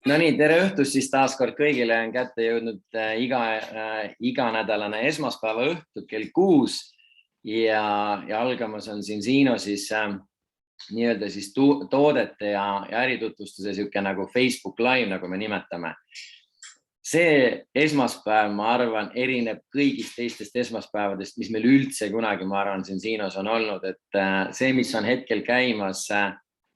No nii, tere õhtust siis taas kord kõigile on kätte jõudnud iganädalane esmaspäeva õhtu kell 6 ja algamas on siin Siino siis nii-öelda siis toodete ja äritutvustuse siuke nagu Facebook Live, nagu me nimetame. See esmaspäev, ma arvan, erineb kõigist teistest esmaspäevadest, mis meil üldse kunagi, ma arvan, siin Siinos on olnud, et see, mis on hetkel käimas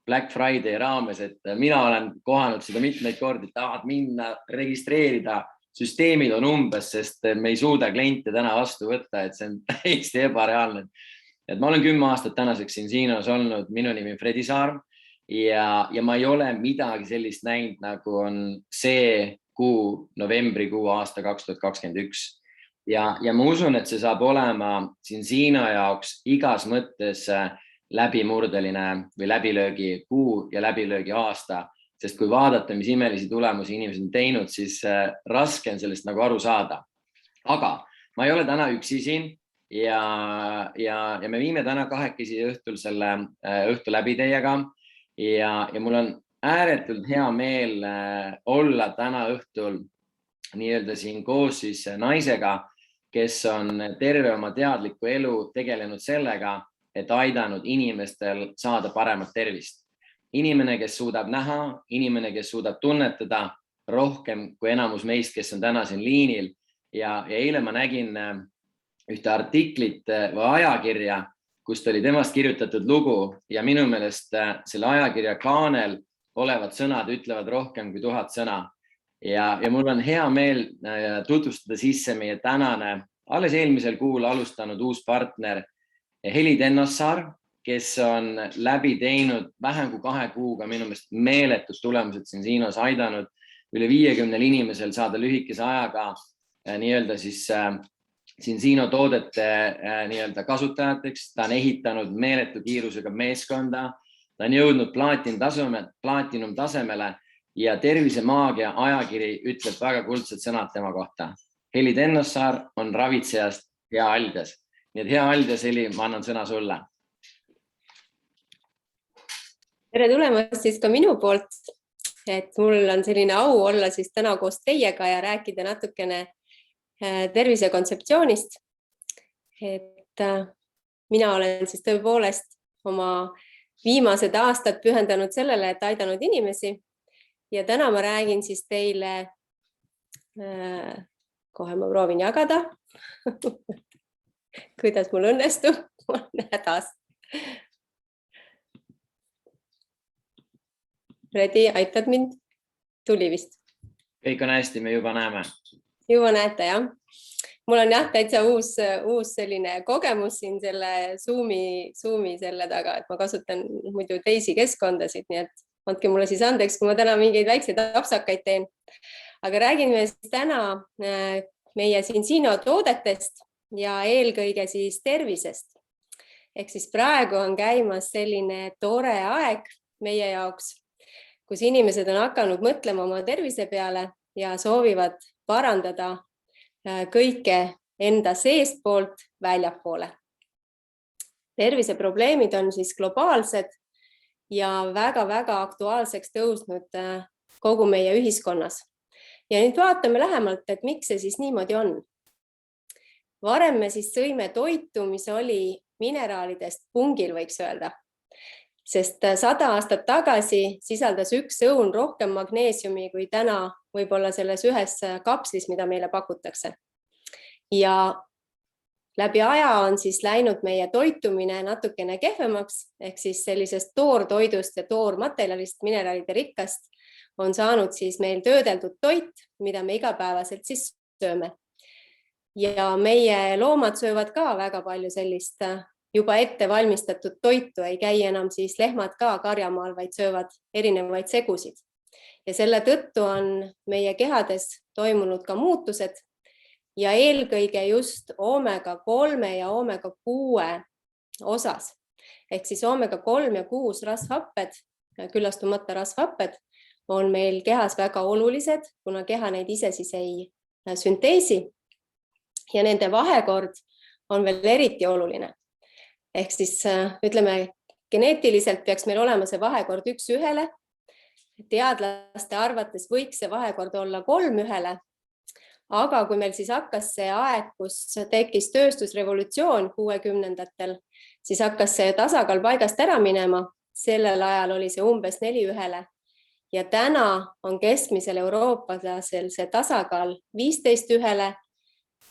Black Friday raames, et mina olen kohanud seda mitmeid kordi, tahad minna, registreerida, süsteemid on umbes, sest me ei suuda kliente täna vastu võtta, et see on täiesti ebareaalne. Et ma olen 10 aastat tänaseks siin Siinos olnud, minu nimi on Fredi Saar ja ma ei ole midagi sellist näinud, nagu on see kuu, novembrikuu aasta 2021. Ja ma usun, et see saab olema siin Siino jaoks igas mõttes läbimurdeline või läbilöögi kuu ja läbilöögi aasta, sest kui vaadata, mis imelisi tulemusi inimesed on teinud, siis raske on sellest nagu aru saada. Aga ma ei ole täna üksi siin ja me viime täna kahekesi õhtul selle õhtu läbi teiega ja mul on ääretult hea meel olla täna õhtul nii-öelda siin koos siis naisega, kes on terve oma teadliku elu tegelenud sellega, et aidanud inimestel saada paremat tervist. Inimene, kes suudab näha, inimene, kes suudab tunnetada rohkem kui enamus meist, kes on täna siin liinil. Ja eile ma nägin ühte artiklit või ajakirja, kust oli temast kirjutatud lugu ja minu meelest selle ajakirja kaanel olevad sõnad ütlevad rohkem kui 1000 sõna. Ja mul on hea meel tutvustada sisse meie tänane, alles eelmisel kuul alustanud uus partner Heli Tennossaar, kes on läbi teinud vähem kui 2 kuuga minu meelest meeletud tulemused siin Siinos aidanud üle 50 inimesel saada lühikese ajaga nii-öelda siis siin Siino toodete nii-öelda kasutajateks. Ta on ehitanud meeletu kiirusega meeskonda, ta on jõudnud plaatinum tasemele ja Tervisemaagia ajakiri ütleb väga kuldsed sõnad tema kohta. Heli Tennossaar on ravitsejast hea aljas. Nii et hea aljas, Heli, ma annan sõna sulle. Tere tulemast siis ka minu poolt, et mul on selline au olla siis täna koos teiega ja rääkida natukene tervisekontseptsioonist. Et mina olen siis tõepoolest oma viimased aastad pühendanud sellele, et aidanud inimesi ja täna ma räägin siis teile, kohe ma proovin jagada, kuidas mul õnnestub, ma olen hädas. Fredi, aitad mind? Tuli vist. Kõik on hästi, me juba näeme. Juba näete, jah. Mul on jah täitsa uus selline kogemus siin selle Zoomi selle taga, et ma kasutan muidu teisi keskkondasid, nii et andke mulle siis andeks, kui ma täna mingeid väikseid apsakaid teen. Aga räägime siis täna meie siin Siino toodetest ja eelkõige siis tervisest. Ehk siis praegu on käimas selline tore aeg meie jaoks, kus inimesed on hakanud mõtlema oma tervise peale ja soovivad parandada kõike enda seestpoolt väljapoole. Terviseprobleemid on siis globaalsed ja väga-väga aktuaalseks tõusnud kogu meie ühiskonnas. Ja nüüd vaatame lähemalt, et miks see siis niimoodi on. Varem me siis sõime toitu, mis oli mineraalidest pungil, võiks öelda. Sest 100 aastat tagasi sisaldas üks õun rohkem magneesiumi kui täna võib-olla selles ühes kapslis, mida meile pakutakse. Ja läbi aja on siis läinud meie toitumine natukene kehvemaks, ehk siis sellisest toortoidust ja toormaterjalist, mineraalide rikkast on saanud siis meil töödeldud toit, mida me igapäevaselt siis sööme. Ja meie loomad söövad ka väga palju sellist juba ette valmistatud toitu, ei käi enam siis lehmad ka karjamaal, vaid söövad erinevaid segusid. Ja selle tõttu on meie kehades toimunud ka muutused ja eelkõige just omega 3 ja omega 6 osas. Ehk siis omega 3 ja 6 rasvhapped, küllastumata rasvhapped, on meil kehas väga olulised, kuna keha neid ise siis ei sünteesi. Ja nende vahekord on veel eriti oluline. Ehk siis ütleme, geneetiliselt peaks meil olema see vahekord 1:1, Teadlaste arvates võiks see vahekord olla 3:1, aga kui meil siis hakkas see aeg, kus tekkis tööstusrevolutsioon 60-ndatel, siis hakkas see tasakaal paigast ära minema. Sellel ajal oli see umbes 4:1 ja täna on keskmisel eurooplasel see tasakaal 15:1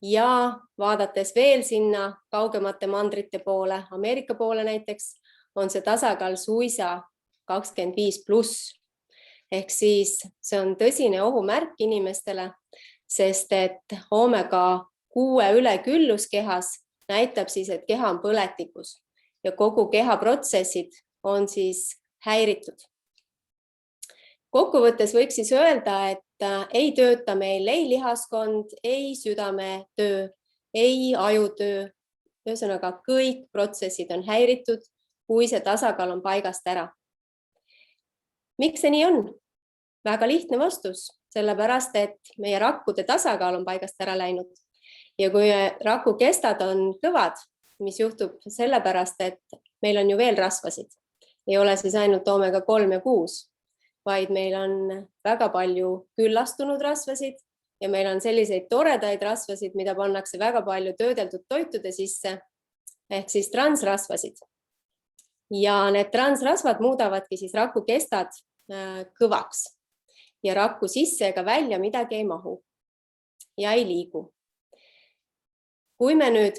ja vaadates veel sinna kaugemate mandrite poole, Ameerika poole näiteks, on see tasakaal suisa 25+. Ehk siis see on tõsine ohumärk inimestele, sest et omega-6 üleküllus kehas näitab siis, et keha on põletikus ja kogu keha protsessid on siis häiritud. Kokkuvõttes võiks siis öelda, et ei tööta meil ei lihaskond, ei südametöö, ei ajutöö. Ühesõnaga, kõik protsessid on häiritud, kui see tasakaal on paigast ära. Miks see nii on? Väga lihtne vastus, sellepärast, et meie rakkude tasakaal on paigast ära läinud. Ja kui rakukestad on kõvad, mis juhtub sellepärast, et meil on ju veel rasvasid. Ei ole siis ainult omega-3 ja 6, vaid meil on väga palju küllastunud rasvasid ja meil on selliseid toredaid rasvasid, mida pannakse väga palju töödeldud toitude sisse, ehk siis transrasvasid. Ja need transrasvad muudavadki siis rakukestad kõvaks ja raku sisse ega välja midagi ei mahu ja ei liigu. Kui me nüüd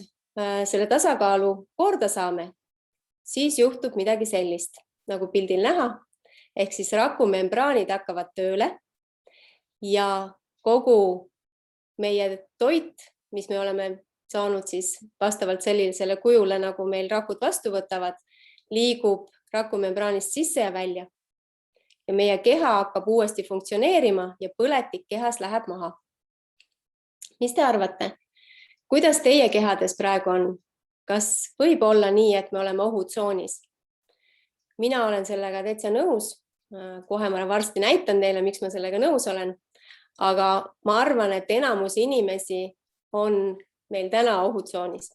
selle tasakaalu korda saame, siis juhtub midagi sellist, nagu pildil näha, ehk siis rakumembraanid hakkavad tööle ja kogu meie toit, mis me oleme saanud siis vastavalt sellisele kujule, nagu meil rakud vastu võtavad, liigub rakumembraanist sisse ja välja. Ja meie keha hakkab uuesti funktsioneerima ja põletik kehas läheb maha. Mis te arvate? Kuidas teie kehades praegu on? Kas võib olla nii, et me oleme ohutsoonis? Mina olen sellega täitsa nõus. Kohe ma varsti näitan teile, miks ma sellega nõus olen. Aga ma arvan, et enamus inimesi on meil täna ohutsoonis.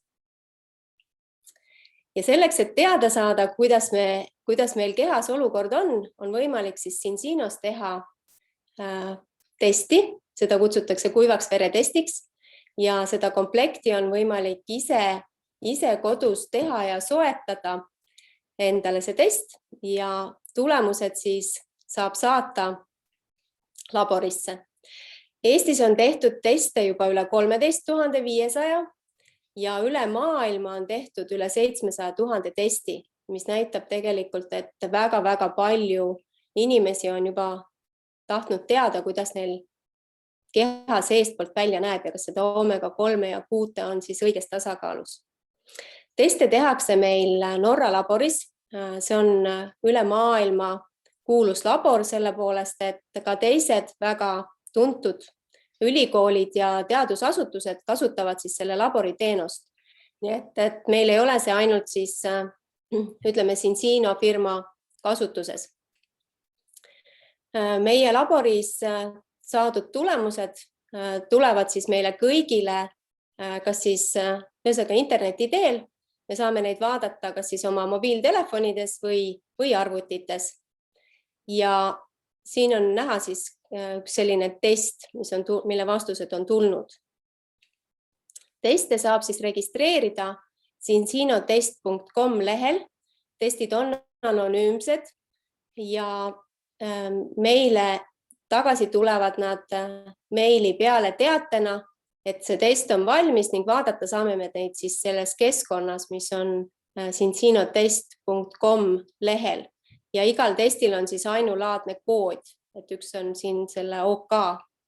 Ja selleks, et teada saada, kuidas meil kehas olukord on võimalik siis Cinsinos teha testi. Seda kutsutakse kuivaks veretestiks ja seda komplekti on võimalik ise kodus teha ja soetada endale see test ja tulemused siis saab saata laborisse. Eestis on tehtud teste juba üle 13 500 ja üle maailma on tehtud üle 700 000 testi, mis näitab tegelikult, et väga-väga palju inimesi on juba tahtnud teada, kuidas neil keha seestpoolt välja näeb ja kas seda omega-3 ja 6 on siis õiges tasakaalus. Teste tehakse meil Norra laboris. See on üle maailma kuulus labor selle poolest, et ka teised väga tuntud ülikoolid ja teadusasutused kasutavad siis selle labori teenust. Nii et meil ei ole see ainult siis, ütleme, Cinsino firma kasutuses. Meie laboris saadud tulemused tulevad siis meile kõigile, kas siis interneti teel. Me saame neid vaadata kas siis oma mobiiltelefonides või arvutites. Ja siin on näha siis üks selline test, mille vastused on tulnud. Teste saab siis registreerida cinsinotest.com lehel. Testid on anonüümsed ja meile tagasi tulevad nad meili peale teatena, et see test on valmis ning vaadata saame me neid siis selles keskkonnas, mis on cinsinotest.com lehel. Ja igal testil on siis ainulaadne kood, et üks on siin selle OK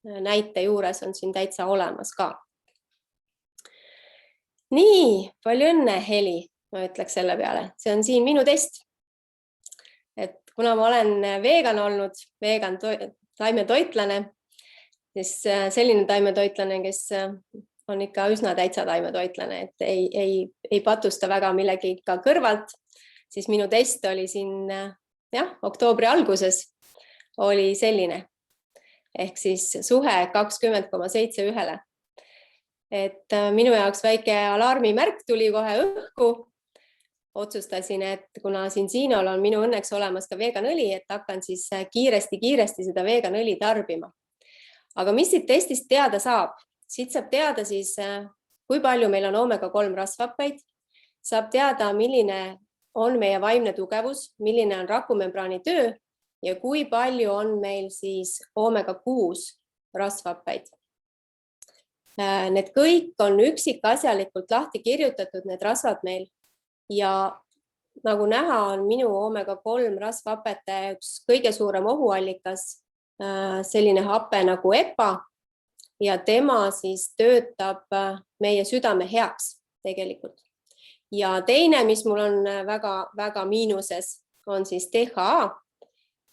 näite juures on siin täitsa olemas ka. Nii, palju õnne, Heli, ma ütleks selle peale. See on siin minu test. Et kuna ma olen vegan olnud, taimetoitlane, siis selline taimetoitlane, kes on ikka üsna täitsa taimetoitlane, et ei patusta väga millegi ka kõrvalt, siis minu test oli siin oktoobri alguses oli selline, ehk siis suhe 20,71. Et minu jaoks väike alarmimärk tuli kohe õhku, otsustasin, et kuna Cincinol on minu õnneks olemas ka veganõli, et hakkan siis kiiresti seda veganõli tarbima. Aga mis siit testist teada saab? Siit saab teada siis, kui palju meil on omega-3 rasvhappeid, saab teada, milline on meie vaimne tugevus, milline on rakumembraani töö ja kui palju on meil siis omega-6 rasvhappeid. Need kõik on üksikasjalikult lahti kirjutatud, need rasvad meil. Ja nagu näha, on minu omega-3 rasvhapete üks kõige suurem ohuallikas selline hape nagu EPA ja tema siis töötab meie südame heaks tegelikult. Ja teine, mis mul on väga miinuses, on siis DHA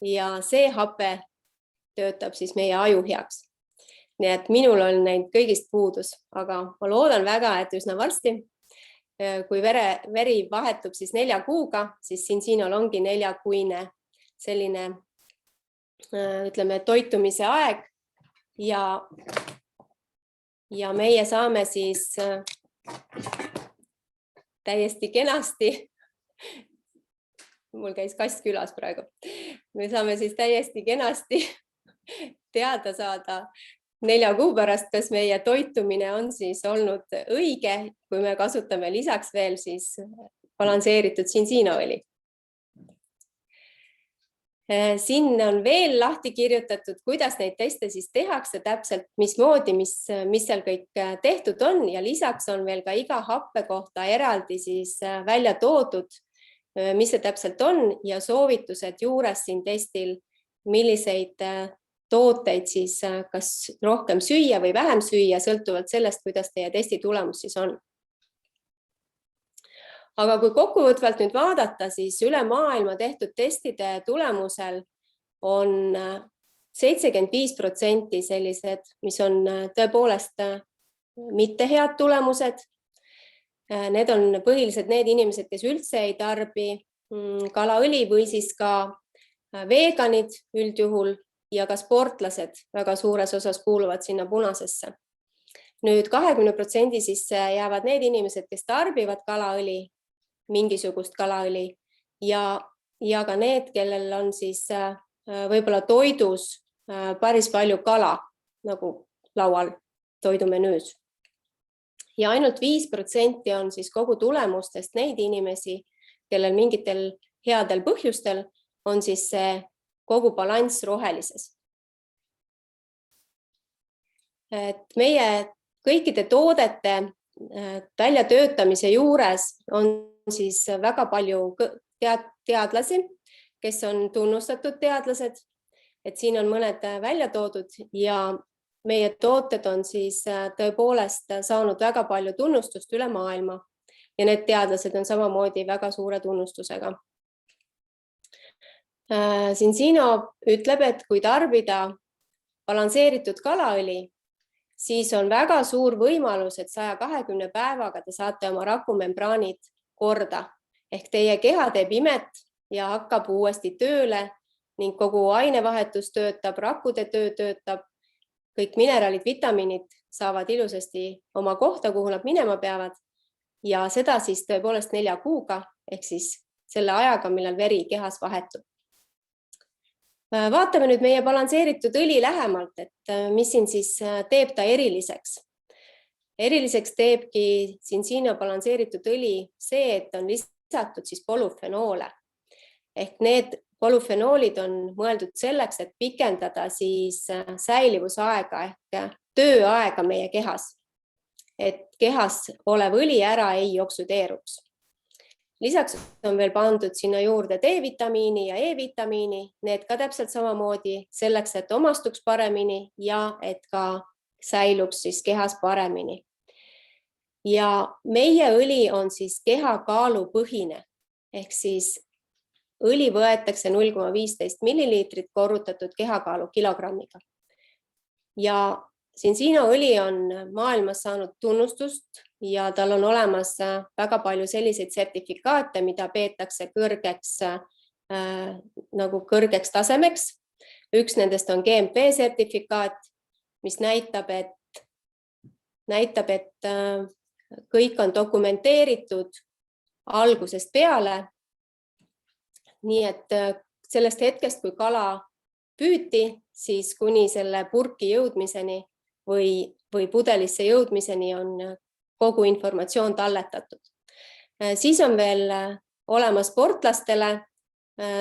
ja see hape töötab siis meie aju heaks. Nii et minul on neid kõigist puudus, aga ma loodan väga, et üsna varsti, kui veri vahetub siis 4 kuuga, siis Cincinol ongi 4-kuine selline, ütleme, toitumise aeg ja meie saame siis täiesti kenasti, mul käis kass külas praegu, me saame siis täiesti kenasti teada saada 4 kuu pärast, kas meie toitumine on siis olnud õige, kui me kasutame lisaks veel siis balansseeritud Cincinoli. Siin on veel lahti kirjutatud, kuidas neid teste siis tehakse täpselt, mismoodi, mis seal kõik tehtud on ja lisaks on veel ka iga happe kohta eraldi siis välja toodud, mis see täpselt on ja soovitused juures siin testil, milliseid tooteid siis kas rohkem süüa või vähem süüa, sõltuvalt sellest, kuidas teie testi tulemus siis on. Aga kui kokkuvõtvalt nüüd vaadata, siis üle maailma tehtud testide tulemusel on 75% sellised, mis on tõepoolest mitte head tulemused. Need on põhiliselt need inimesed, kes üldse ei tarbi kalaõli või siis ka veganid üldjuhul ja ka sportlased väga suures osas kuuluvad sinna punasesse. Nüüd 20% sisse jäävad need inimesed, kes tarbivad kalaõli, mingisugust kalaõli ja ka need, kellel on siis võib-olla toidus päris palju kala nagu laual toidumenüüs. Ja ainult 5% on siis kogu tulemustest neid inimesi, kellel mingitel headel põhjustel on siis see kogu balanss rohelises. Et meie kõikide toodete väljatöötamise juures on siis väga palju teadlasi, kes on tunnustatud teadlased, et siin on mõned välja toodud ja meie tooted on siis tõepoolest saanud väga palju tunnustust üle maailma ja need teadlased on samamoodi väga suure tunnustusega. Cincino ütleb, et kui tarbida balansseeritud kalaõli, siis on väga suur võimalus, et 120 päevaga te saate oma rakumembraanid korda. Ehk teie keha teeb imet ja hakkab uuesti tööle ning kogu ainevahetus töötab, rakkude töö töötab, kõik mineraalid, vitamiinid saavad ilusasti oma kohta, kuhu nad minema peavad ja seda siis tõepoolest 4 kuuga ehk siis selle ajaga, millal veri kehas vahetub. Vaatame nüüd meie balansseeritud õli lähemalt, et mis siin siis teeb ta eriliseks. Eriliseks teebki Cincino balansseeritud õli see, et on lisatud siis polüfenoole. Ehk need polüfenoolid on mõeldud selleks, et pikendada siis säilivusaega ehk tööaega meie kehas. Et kehas olev õli ära ei oksudeeruks. Lisaks on veel pandud sinna juurde D-vitamiini ja E-vitamiini, need ka täpselt samamoodi selleks, et omastuks paremini ja et ka säiluks siis kehas paremini. Ja meie õli on siis kehakaalupõhine, ehk siis õli võetakse 0,15 milliliitrit korrutatud kehakaalu kilogrammiga. Ja Cincino õli on maailmas saanud tunnustust ja tal on olemas väga palju selliseid sertifikaate, mida peetakse kõrgeks tasemeks. Üks nendest on GMP sertifikaat, mis näitab, et kõik on dokumenteeritud algusest peale. Nii et sellest hetkest, kui kala püüti, siis kuni selle purki jõudmiseni või pudelisse jõudmiseni on kogu informatsioon talletatud. Siis on veel olemas sportlastele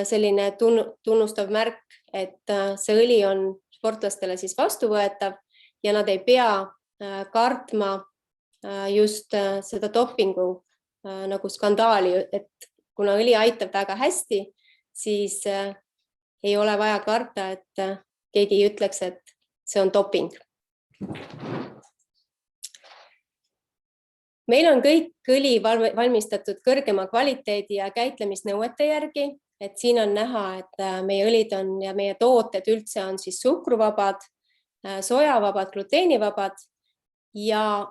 selline tunnustav märk, et see õli on sportlastele siis vastuvõetav ja nad ei pea kartma just seda dopingu nagu skandaali, et kuna õli aitab väga hästi, siis ei ole vaja karta, et keegi ütleks, et see on doping. Meil on kõik õli valmistatud kõrgema kvaliteedi ja käitlemisnõuete järgi, et siin on näha, et meie õlid on ja meie tooted üldse on siis suhkruvabad, sojavabad, gluteenivabad ja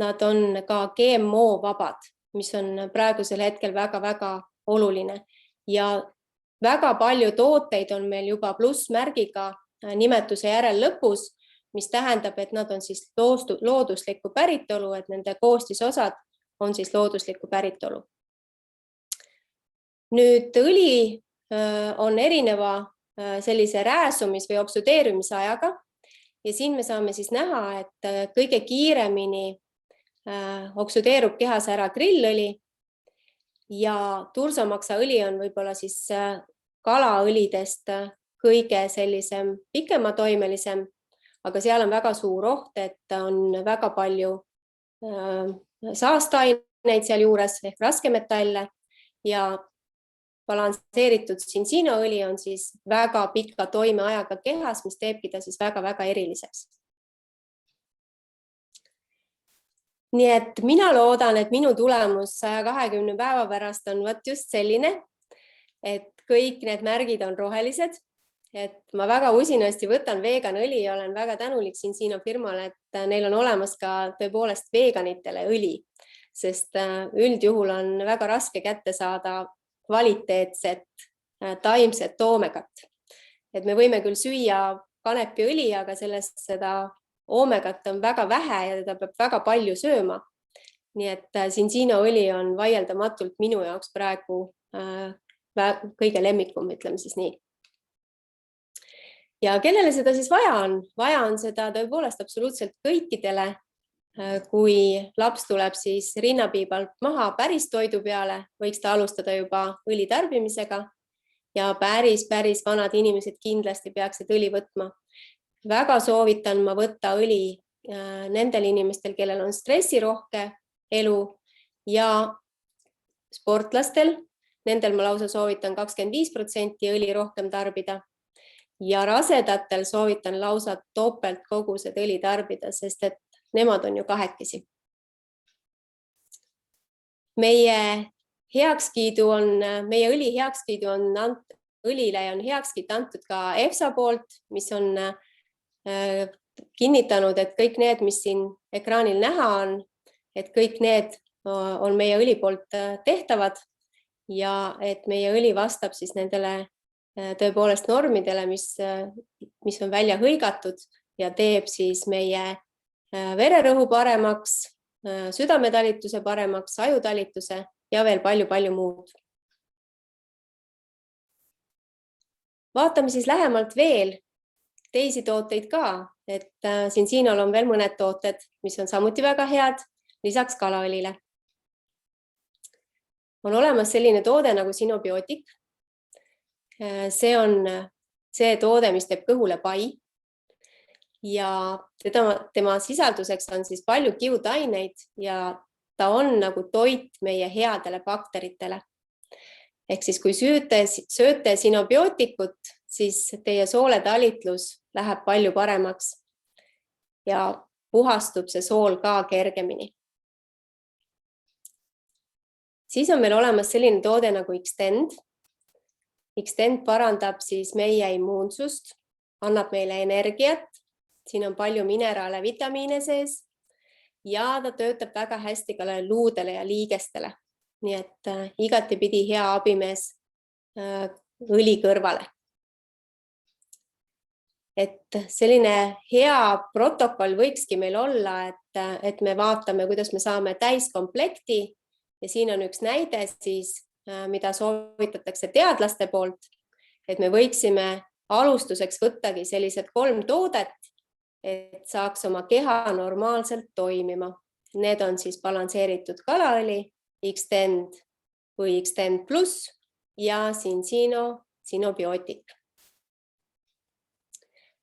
nad on ka GMO-vabad, mis on praegusel hetkel väga-väga oluline ja väga palju tooteid on meil juba plussmärgiga nimetuse järel lõpus, mis tähendab, et nad on siis looduslikku päritolu, et nende koostisosad on siis looduslikku päritolu. Nüüd õli on erineva sellise rääsumis- või oksudeerumise ajaga ja siin me saame siis näha, et kõige kiiremini oksudeerub kehas ära grillõli ja tursamaksaõli on võib-olla siis kalaõlidest kõige sellisem pikematoimelisem, aga seal on väga suur oht, et on väga palju saastaineid seal juures ehk raskemetalle ja balansseeritud sinsiinoõli on siis väga pika toimeajaga kehas, mis teebki ta siis väga-väga eriliseks. Nii et mina loodan, et minu tulemus 120 päeva pärast on just selline, et kõik need märgid on rohelised, et ma väga usinasti võtan vegan õli ja olen väga tänulik Sinsino firmale, et neil on olemas ka tõepoolest veganitele õli, sest üldjuhul on väga raske kätte saada kvaliteetset taimset oomegat. Et me võime küll süüa kanepiõli, aga sellest seda oomegat on väga vähe ja teda peab väga palju sööma. Nii et Sinsino õli on vaieldamatult minu jaoks praegu kõige lemmikum, ütleme siis nii. Ja kellele seda siis vaja on? Vaja on seda tõepoolest absoluutselt kõikidele. Kui laps tuleb siis rinnapiibalt maha päris toidu peale, võiks ta alustada juba õli tarbimisega ja päris vanad inimesed kindlasti peaksid õli võtma. Väga soovitan ma võtta õli nendel inimestel, kellel on stressirohke elu ja sportlastel. Nendel ma lausa soovitan 25% õli rohkem tarbida ja rasedatel soovitan lausa topelt kogused õli tarbida, sest et nemad on ju kahekesi. Meie õli heakskiidu on õlile on heakskiit antud ka EFSA poolt, mis on kinnitanud, et kõik need, mis siin ekraanil näha on, et kõik need on meie õli poolt tehtavad ja et meie õli vastab siis nendele tõepoolest normidele, mis on välja hõigatud ja teeb siis meie vererõhu paremaks, südametalituse paremaks, ajutalituse ja veel palju muud. Vaatame siis lähemalt veel teisi tooteid ka, et Sinsinol on veel mõned tooted, mis on samuti väga head, lisaks kalaõlile. On olemas selline toode nagu Sinobiotic. See on see toode, mis teeb kõhule pai ja tema sisalduseks on siis palju kiudaineid ja ta on nagu toit meie headele bakteritele. Ehk siis kui sööte Sinobiotikut, siis teie sooletalitlus läheb palju paremaks ja puhastub see sool ka kergemini. Siis on meil olemas selline toode nagu Xtend. Xtend parandab siis meie immuunsust, annab meile energiat. Siin on palju mineraale, vitamiine sees ja ta töötab väga hästi ka luudele ja liigestele. Nii et igatepidi hea abimees õli kõrvale. Et selline hea protokoll võikski meil olla, et me vaatame, kuidas me saame täiskomplekti ja siin on üks näide siis, mida soovitatakse teadlaste poolt, et me võiksime alustuseks võttagi sellised 3 toodet, et saaks oma keha normaalselt toimima. Need on siis balansseeritud kalaõli, Xtend või Xtend Plus ja Synbiootik.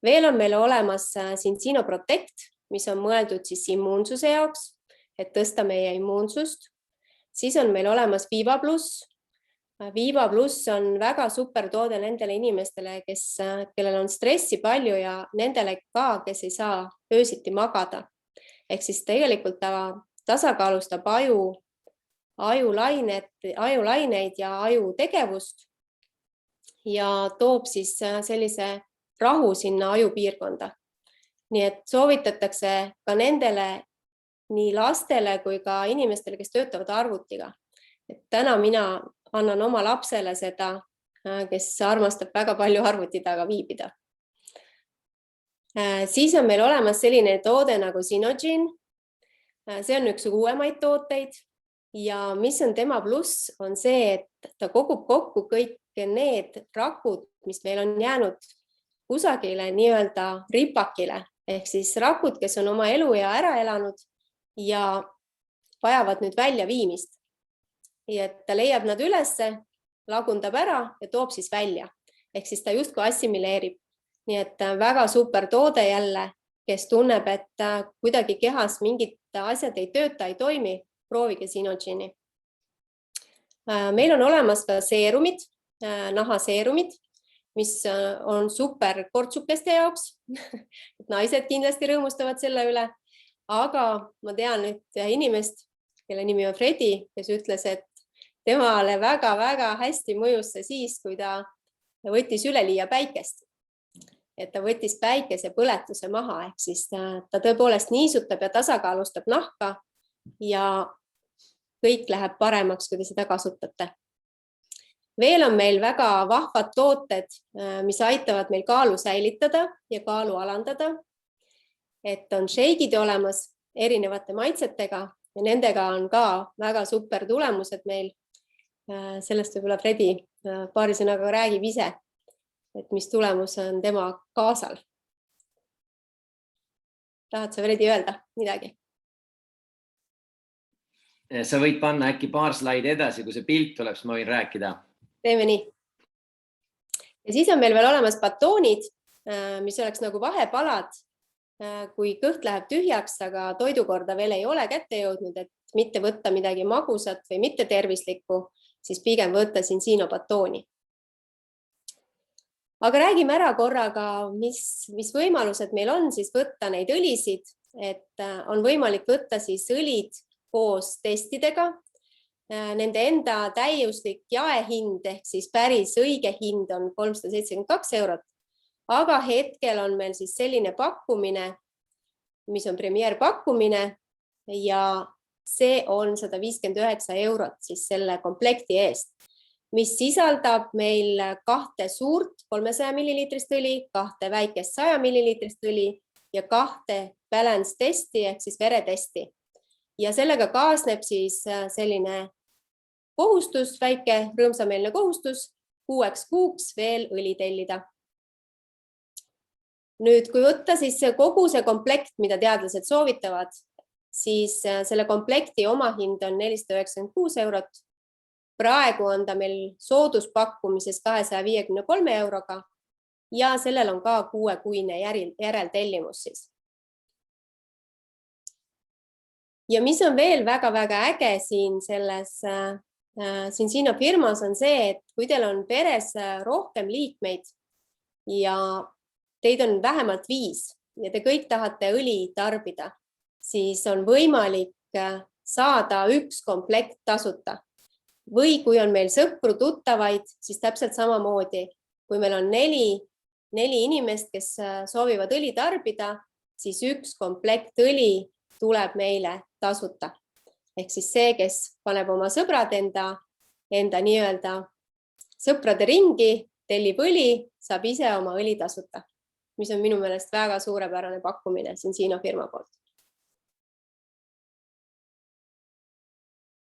Veel on meil olemas Syncino Protect, mis on mõeldud siis immuunsuse jaoks, et tõsta meie immuunsust. Siis on meil olemas Viva Plus. Viva Plus on väga super toode nendele inimestele, kellel on stressi palju ja nendele ka, kes ei saa öösiti magada. Ehk siis tegelikult ta tasakaalustab ajulaineid ja aju tegevust ja toob siis sellise rahu sinna ajupiirkonda. Nii et soovitatakse ka nendele nii lastele kui ka inimestele, kes töötavad arvutiga. Et täna mina annan oma lapsele seda, kes armastab väga palju arvuti taga viibida. Siis on meil olemas selline toode nagu Synogen. See on üks uuemaid tooteid ja mis on tema pluss, on see, et ta kogub kokku kõik need rakud, mis meil on jäänud kusagile nii-öelda ripakile, ehk siis rakud, kes on oma eluea ära elanud ja vajavad nüüd väljaviimist. Ja ta leiab nad ülesse, lagundab ära ja toob siis välja. Ehk siis ta justkui assimileerib. Nii et väga super toode jälle, kes tunneb, et kuidagi kehas mingid asjad ei tööta, ei toimi, proovige Synogeni. Meil on olemas ka seerumid, nahaseerumid, mis on super kortsukeste jaoks. Naised kindlasti rõõmustavad selle üle, aga ma tean nüüd inimest, kelle nimi on Fredi, kes ütles, et temale väga-väga hästi mõjus see siis, kui ta võttis üleliia päikest. Et ta võttis päikese põletuse maha, ehk siis ta tõepoolest niisutab ja tasakaalustab nahka ja kõik läheb paremaks, kui te seda kasutate. Veel on meil väga vahvad tooted, mis aitavad meil kaalu säilitada ja kaalu alandada. Et on shake'id olemas erinevate maitsetega ja nendega on ka väga super tulemused meil. Sellest võib-olla Fredi paari sõnaga räägib ise, et mis tulemus on tema kaasal. Tahad sa Fredi öelda midagi? Sa võid panna äkki paar slaidi edasi, kui see pilt tuleb, siis ma võin rääkida. Teeme nii. Ja siis on meil veel olemas batoonid, mis oleks nagu vahepalad, kui kõht läheb tühjaks, aga toidukorda veel ei ole kätte jõudnud, et mitte võtta midagi magusat või mitte tervislikku, siis pigem võtta Syncino batooni. Aga räägime ära korraga, mis võimalused meil on siis võtta neid õlisid, et on võimalik võtta siis õlid koos testidega. Nende enda täiuslik jaehind ehk siis päris õige hind on 372 €, aga hetkel on meil siis selline pakkumine, mis on premier pakkumine ja see on 159 € siis selle komplekti eest, mis sisaldab meil 2 suurt 300 milliliitrist õli, 2 väikest 100 milliliitrist õli ja 2 balance testi ehk siis veretesti. Ja sellega kaasneb siis selline kohustus, väike rõõmsameelne kohustus 6 kuuks veel õli tellida. Nüüd, kui võtta siis kogu see komplekt, mida teadlased soovitavad, siis selle komplekti omahind on 496 €. Praegu on ta meil sooduspakkumises 253 € ja sellel on ka 6-kuine järeltellimus siis. Ja mis on veel väga-väga äge siin selles Syncino firmas on see, et kui teil on peres rohkem liikmeid ja teid on vähemalt 5 ja te kõik tahate õli tarbida, siis on võimalik saada 1 komplekt tasuta. Või kui on meil sõpru tuttavaid, siis täpselt samamoodi. Kui meil on 4 inimest, kes soovivad õli tarbida, siis 1 komplekt õli tuleb meile tasuta. Ehk siis see, kes paneb oma sõbrad enda nii-öelda sõprade ringi, tellib õli, saab ise oma õli tasuta, mis on minu meelest väga suurepärane pakkumine Syncino firma poolt.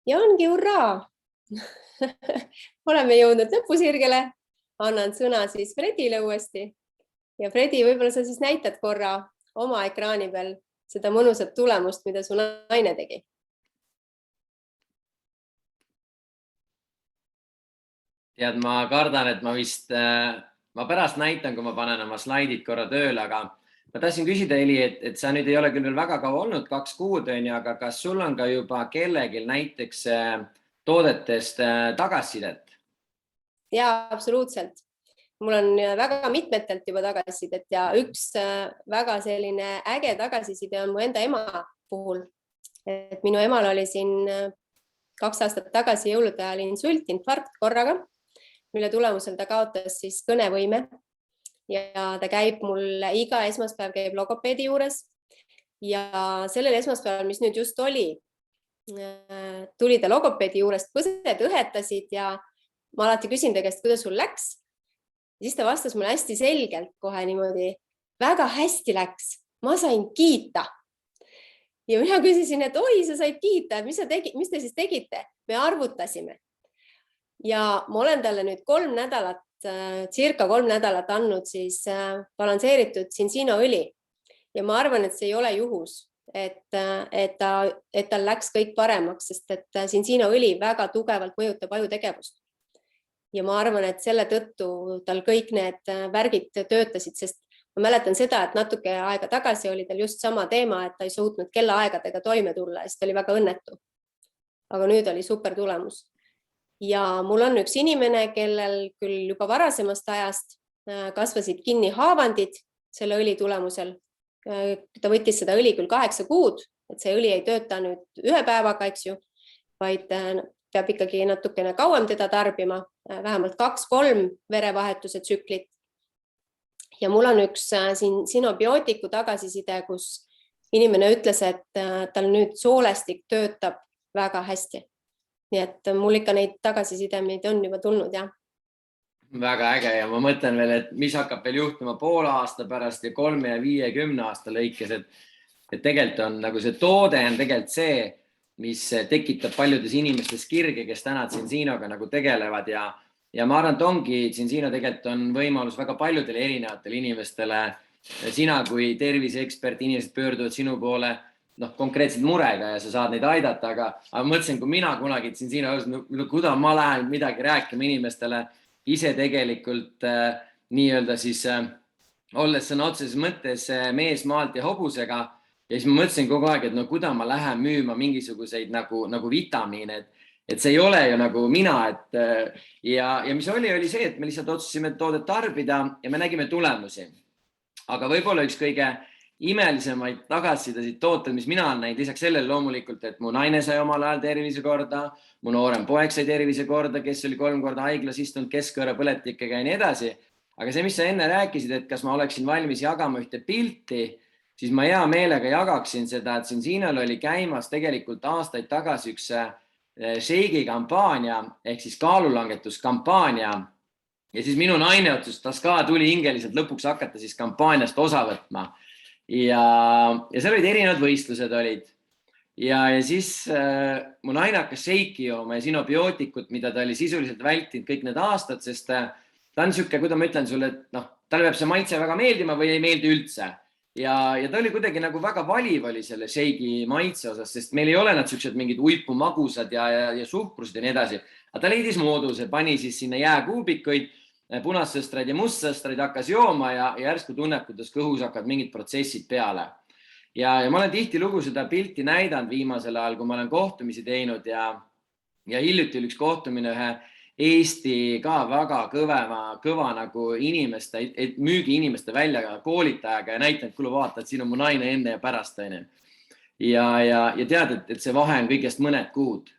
ja ongi hurraa. Oleme jõudnud lõpusirgele. Annan sõna siis Fredile uuesti. Ja Fredi, võib-olla sa siis näitad korra oma ekraani peal seda mõnusat tulemust, mida su naine tegi. Tead, ma kardan, et ma pärast näitan, kui ma panen oma slaidid korra tööle, aga ma tahtsin küsida, Eli, et sa nüüd ei ole küll veel väga kaua olnud, 2 kuud, aga kas sul on ka juba kellegil näiteks toodetest tagasisidet? Jaa, absoluutselt. Mul on väga mitmetelt juba tagasisidet ja üks väga selline äge tagasiside on mu enda ema puhul. Et minu emal oli siin 2 aastat tagasi jõulude ajal insult, infarkt korraga, mille tulemusel ta kaotas siis kõnevõime ja ta käib mul iga esmaspäev käib logopeedi juures ja sellel esmaspäeval, mis nüüd just oli, tuli ta logopeedi juurest, põsed õhetasid ja ma alati küsin ta käest, kuidas sul läks. Ja siis ta vastas mulle hästi selgelt kohe niimoodi, väga hästi läks, ma sain kiita. Ja mina küsisin, et oi, sa said kiita, mis te siis tegite? Me arvutasime. Ja ma olen talle nüüd 3 nädalat, circa 3 nädalat andnud siis balansseeritud Cincino-õli. Ja ma arvan, et see ei ole juhus, et tal läks kõik paremaks, sest et Cincino-õli väga tugevalt mõjutab ajutegevust. Ja ma arvan, et selle tõttu tal kõik need värgid töötasid, sest ma mäletan seda, et natuke aega tagasi oli tal just sama teema, et ta ei suutnud kellaaegadega toime tulla ja siis ta oli väga õnnetu. Aga nüüd oli super tulemus. Ja mul on üks inimene, kellel küll juba varasemast ajast kasvasid kinni haavandid selle õli tulemusel. Ta võttis seda õli küll 8 kuud, et see õli ei tööta nüüd 1 päevaga, eks ju, vaid peab ikkagi natukene kauem teda tarbima, vähemalt 2-3 verevahetuse tsüklit. Ja mul on üks sinobiotiku tagasiside, kus inimene ütles, et tal nüüd soolestik töötab väga hästi. Nii et mul ikka neid tagasisidemeid on juba tulnud, jah. Väga äge ja ma mõtlen veel, et mis hakkab veel juhtuma poole aasta pärast ja 3 ja 5 ja 10 aasta lõikes, et tegelikult on nagu see toode on tegelikult see, mis tekitab paljudes inimestes kirge, kes täna Cincinoga nagu tegelevad ja ma arvan, et ongi Cincino tegelikult on võimalus väga paljudele erinevatele inimestele. Sina kui terviseekspert, inimesed pöörduvad sinu poole konkreetselt murega ja sa saad neid aidata, aga mõtlesin, kui mina kunagi Cincino, kuidas ma lähen midagi rääkima inimestele, ise tegelikult nii-öelda siis olles sõna otseses mõttes mees maalt ja hobusega ja siis ma mõtlesin kogu aeg, et kuidas ma lähen müüma mingisuguseid nagu vitamiine, et see ei ole ju nagu mina, ja mis oli see, et me lihtsalt otsusime toodet tarbida ja me nägime tulemusi. Aga võib-olla üks kõige imelisemaid tagasisidesid tooted, mis mina olen näinud, lisaks sellele loomulikult, et mu naine sai omal ajal tervise korda, mu noorem poeg sai tervise korda, kes oli 3 korda haiglas istunud keskkõõra põletikega ja nii edasi. Aga see, mis sa enne rääkisid, et kas ma oleksin valmis jagama ühte pilti, siis ma hea meelega jagaksin seda, et Cincinol oli käimas tegelikult aastaid tagasi üks Sheiki kampaania ehk siis kaalulangetuskampaania ja siis minu naine otsustas ka tuli hingeliselt lõpuks hakata siis kampaaniast osa võtma ja seal olid erinevad võistlused olid ja siis mu naine hakkas Sheiki jooma ja sinobiotikut, mida ta oli sisuliselt vältinud kõik need aastad, sest ta on siuke, kuidas ma ütlen sulle, et talle peab see maitse väga meeldima või ei meeldi üldse. Ja ta oli kuidagi nagu väga valiv oli selle Sheiki maitse osas, sest meil ei ole nad siuksed mingid uipumagusad ja suhkrused ja nii edasi. Aga ta leidis mooduse, pani siis sinna jääkuubikuid, punassõstraid ja mustsõstraid hakkas jooma ja järsku tunneb, kuidas kõhus hakkavad mingid protsessid peale. Ja ma olen tihtilugu seda pilti näidanud viimasel ajal, kui ma olen kohtumisi teinud ja hiljuti oli üks kohtumine ühe Eesti ka väga kõva nagu inimeste, müügi inimeste välja koolitajaga ja näitan, et kuule vaata, et siin on mu naine enne ja pärast. Ja tead, et see vahe on kõigest mõned kuud.